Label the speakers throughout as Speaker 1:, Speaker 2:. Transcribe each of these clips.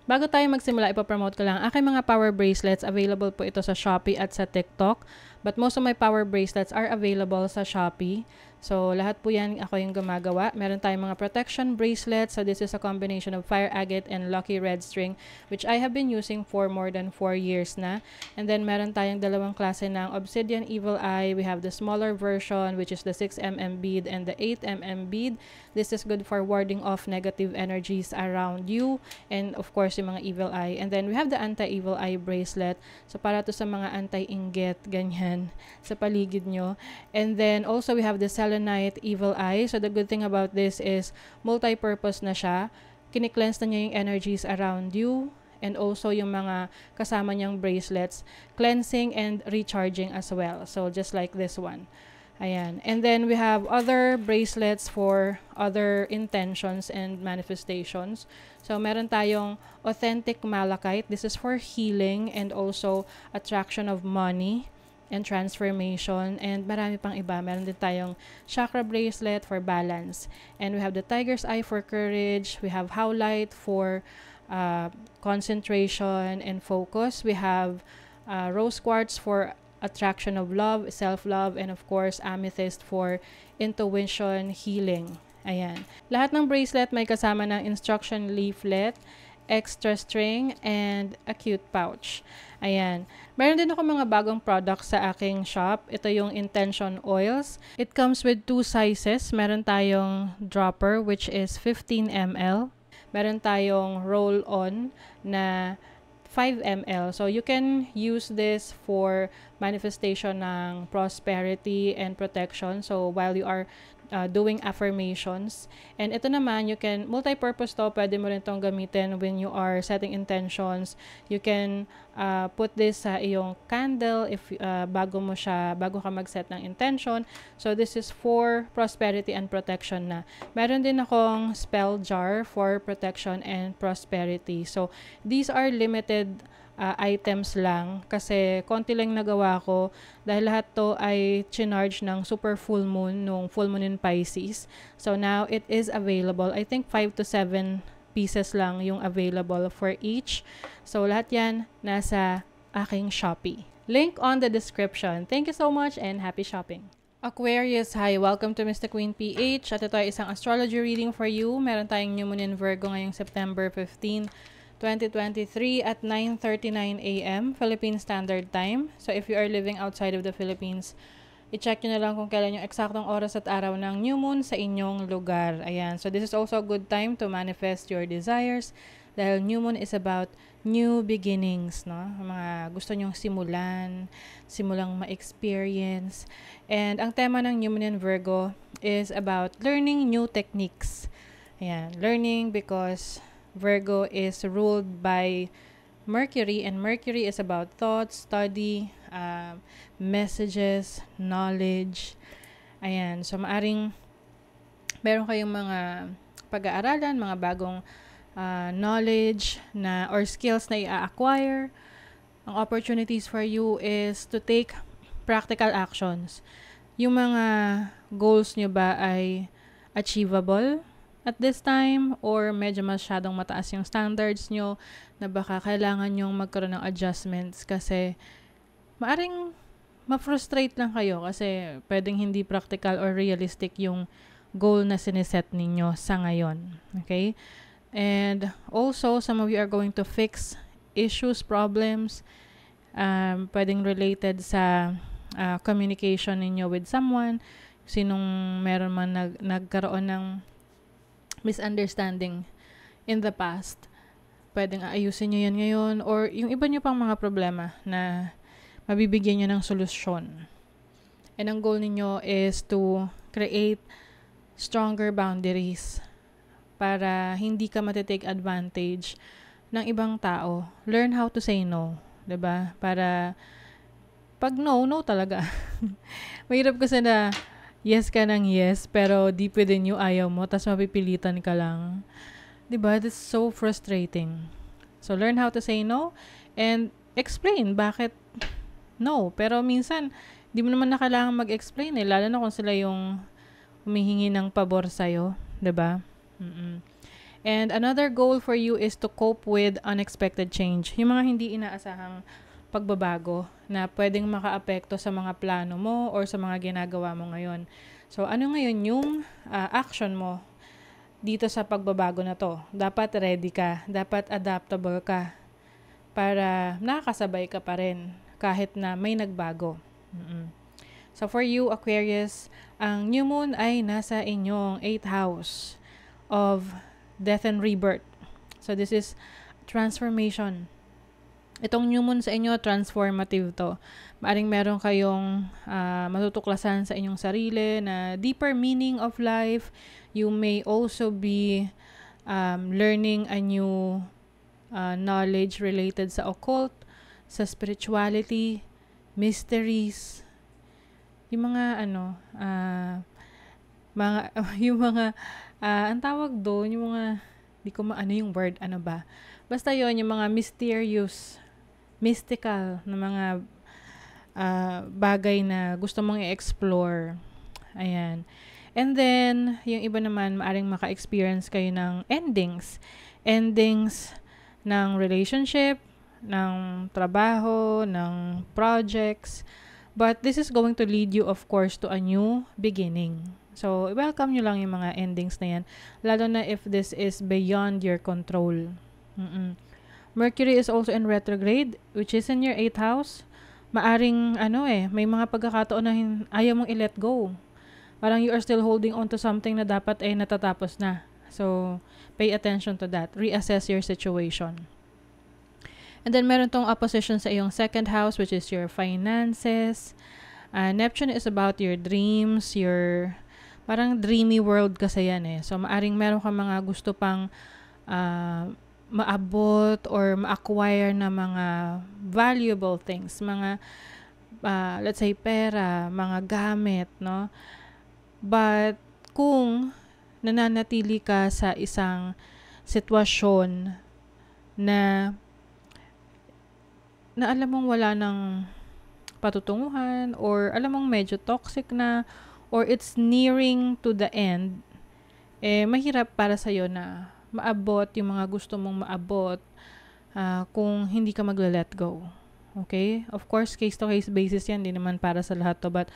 Speaker 1: Bago tayo magsimula, ipapromote ko lang. Aking mga power bracelets, available po ito sa Shopee at sa TikTok. But most of my power bracelets are available sa Shopee. So, lahat po yan ako yung gumagawa. Meron tayong mga protection bracelets. So, this is a combination of fire agate and lucky red string, which I have been using for more than 4 years na. And then, meron tayong dalawang klase ng obsidian evil eye. We have the smaller version, which is the 6mm bead and the 8mm bead. This is good for warding off negative energies around you. And of course, yung mga evil eye. And then, we have the anti-evil eye bracelet. So, para to sa mga anti-inggit, ganyan, sa paligid nyo. And then, also, we have the selenite evil eye. So, the good thing about this is, multi-purpose na siya. Kini-cleanse na niya yung energies around you. And also, yung mga kasama niyang bracelets, cleansing and recharging as well. So, just like this one. Ayan. And then, we have other bracelets for other intentions and manifestations. So, meron tayong authentic malachite. This is for healing and also attraction of money and transformation. And marami pang iba. Meron din tayong chakra bracelet for balance. And we have the tiger's eye for courage. We have howlite for concentration and focus. We have rose quartz for attraction of love, self-love, and of course, amethyst for intuition, healing. Ayan. Lahat ng bracelet may kasama ng instruction leaflet, extra string, and a cute pouch. Ayan. Meron din ako mga bagong products sa aking shop. Ito yung Intention Oils. It comes with 2 sizes. Meron tayong dropper, which is 15 ml. Meron tayong roll-on na 5 ml. So, you can use this for manifestation ng prosperity and protection. So, while you are doing affirmations. And ito naman, you can, multi-purpose to, pwede mo rin itong gamitin when you are setting intentions. You can put this sa iyong candle if bago ka mag-set ng intention. So, this is for prosperity and protection na. Meron din akong spell jar for protection and prosperity. So, these are limited items lang kasi konti lang nagawa ko dahil lahat to ay chinarge ng super full moon nung full moon in Pisces. So now it is available. I think 5 to 7 pieces lang yung available for each. So lahat yan nasa aking Shopee. Link on the description. Thank you so much and happy shopping. Aquarius, hi! Welcome to Mr. Queen PH. At ito ay isang astrology reading for you. Meron tayong new moon in Virgo ngayong September 15, 2023 at 9:39 a.m. Philippine Standard Time. So if you are living outside of the Philippines, i-check nyo na lang kung kailan yung eksaktong oras at araw ng new moon sa inyong lugar. Ayan. So this is also a good time to manifest your desires dahil new moon is about new beginnings, no? Mga gusto nyong simulang ma-experience. And ang tema ng new moon in Virgo is about learning new techniques. Ayan. Learning because Virgo is ruled by Mercury, and Mercury is about thoughts, study, messages, knowledge. Ayan. So, maaring meron kayong mga pag-aaralan, mga bagong knowledge na or skills na i-acquire. Ang opportunities for you is to take practical actions. Yung mga goals nyo ba ay achievable at this time or medyo masyadong mataas yung standards nyo na baka kailangan nyong magkaroon ng adjustments kasi maaring ma-frustrate lang kayo kasi pwedeng hindi practical or realistic yung goal na siniset ninyo sa ngayon. Okay? And also, some of you are going to fix issues, problems, pwedeng related sa communication ninyo with someone, sinong meron man nagkaroon ng misunderstanding in the past. Pwedeng aayusin nyo yan ngayon or yung iba nyo pang mga problema na mabibigyan nyo ng solusyon. And ang goal ninyo is to create stronger boundaries para hindi ka matitake advantage ng ibang tao. Learn how to say no. 'Di ba? Para pag no talaga. Mahirap kasi na yes ka ng yes, pero deep within you ayaw mo, tas mapipilitan ka lang. Diba? That's so frustrating. So, learn how to say no and explain bakit no. Pero minsan, di mo naman na kailangan mag-explain lalo na kung sila yung humihingi ng pabor sa'yo. Diba? And another goal for you is to cope with unexpected change. Yung mga hindi inaasahang pagbabago na pwedeng makaapekto sa mga plano mo or sa mga ginagawa mo ngayon. So, ano ngayon yung action mo dito sa pagbabago na to? Dapat ready ka. Dapat adaptable ka para nakakasabay ka pa rin kahit na may nagbago. So, for you, Aquarius, ang new moon ay nasa inyong 8th house of death and rebirth. So, this is transformation. Itong new moon sa inyo, transformative to. Maaring meron kayong matutuklasan sa inyong sarili na deeper meaning of life. You may also be learning a new knowledge related sa occult, sa spirituality, mysteries, yung mga yung mga ang tawag doon, yung mga di ko maano yung word, ano ba? Basta yon, yung mga mysterious, mystical na mga bagay na gusto mong i-explore. Ayan. And then, yung iba naman, maaring maka-experience kayo ng endings. Endings ng relationship, ng trabaho, ng projects. But this is going to lead you, of course, to a new beginning. So, welcome nyo lang yung mga endings na yan. Lalo na if this is beyond your control. Mercury is also in retrograde, which is in your 8th house. Maaring, may mga pagkakataon na ayaw mong i-let go. Parang you are still holding on to something na dapat ay natatapos na. So, pay attention to that. Reassess your situation. And then, meron tong opposition sa iyong 2nd house, which is your finances. Neptune is about your dreams, your parang dreamy world kasi yan eh. So, maaring meron ka mga gusto pang maabot or ma-acquire na mga valuable things. Mga, let's say, pera, mga gamit, no? But, kung nananatili ka sa isang sitwasyon na alam mong wala ng patutunguhan or alam mong medyo toxic na or it's nearing to the end, mahirap para sa'yo na maabot yung mga gusto mong maabot kung hindi ka magla-let go. Okay? Of course, case-to-case basis yan, hindi naman para sa lahat to, but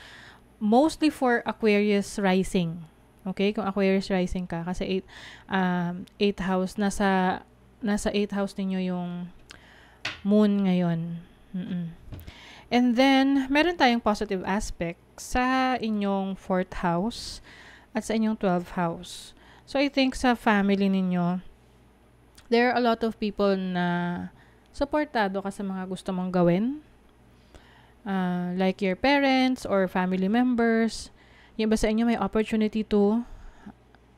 Speaker 1: mostly for Aquarius rising. Okay? Kung Aquarius rising ka, kasi 8th house, nasa 8th house ninyo yung moon ngayon. And then, meron tayong positive aspect sa inyong 4th house at sa inyong 12th house. So, I think sa family ninyo, there are a lot of people na supportado ka sa mga gusto mong gawin. Like your parents or family members. Yung ba sa inyo may opportunity to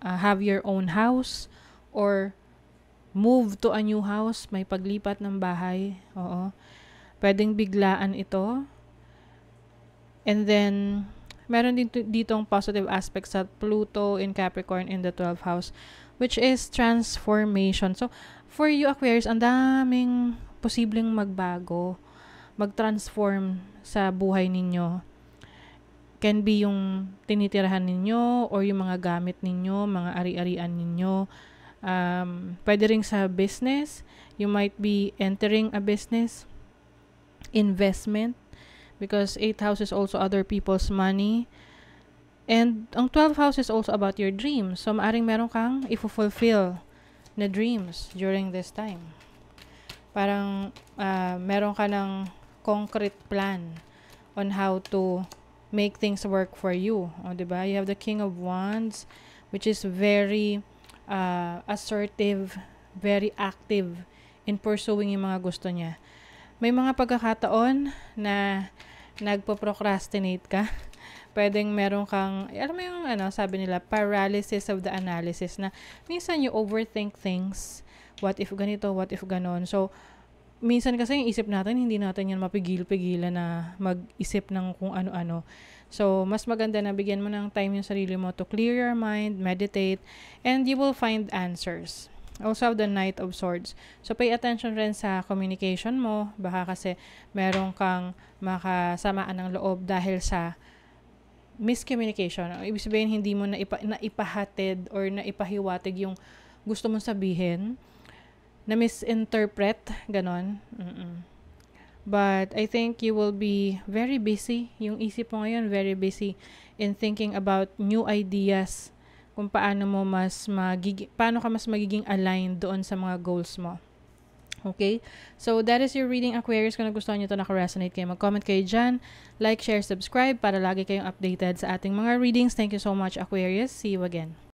Speaker 1: have your own house or move to a new house, may paglipat ng bahay. Oo. Pwedeng biglaan ito. And then, meron din ditong positive aspects sa Pluto in Capricorn in the 12th house, which is transformation. So, for you Aquarius, ang daming posibleng magbago, mag-transform sa buhay ninyo. Can be yung tinitirahan ninyo or yung mga gamit ninyo, mga ari-arian ninyo. Pwede rin sa business. You might be entering a business. Investment. Because 8th house is also other people's money. And ang 12th house is also about your dreams. So, maaring meron kang i-fulfill na dreams during this time. Parang meron ka ng concrete plan on how to make things work for you. O, diba? You have the King of Wands, which is very assertive, very active in pursuing yung mga gusto niya. May mga pagkakataon na nagpo-procrastinate ka. Pwedeng meron kang, alam mo yung sabi nila, paralysis of the analysis, na minsan you overthink things. What if ganito, what if ganon. So, minsan kasi yung isip natin, hindi natin yan mapigil-pigilan na mag-isip ng kung ano-ano. So, mas maganda na bigyan mo ng time yung sarili mo to clear your mind, meditate, and you will find answers. Also have the Knight of Swords. So, pay attention rin sa communication mo. Baka kasi meron kang makasamaan ng loob dahil sa miscommunication. Ibig sabihin, hindi mo naipahatid or naipahiwatig yung gusto mong sabihin, na misinterpret, ganon. But I think you will be very busy. Yung isip mo ngayon, very busy in thinking about new ideas kung paano ka mas magiging aligned doon sa mga goals mo. Okay? So, that is your reading, Aquarius. Kung nagustuhan nyo ito, naka-resonate kayo, mag-comment kayo dyan. Like, share, subscribe para lagi kayong updated sa ating mga readings. Thank you so much, Aquarius. See you again.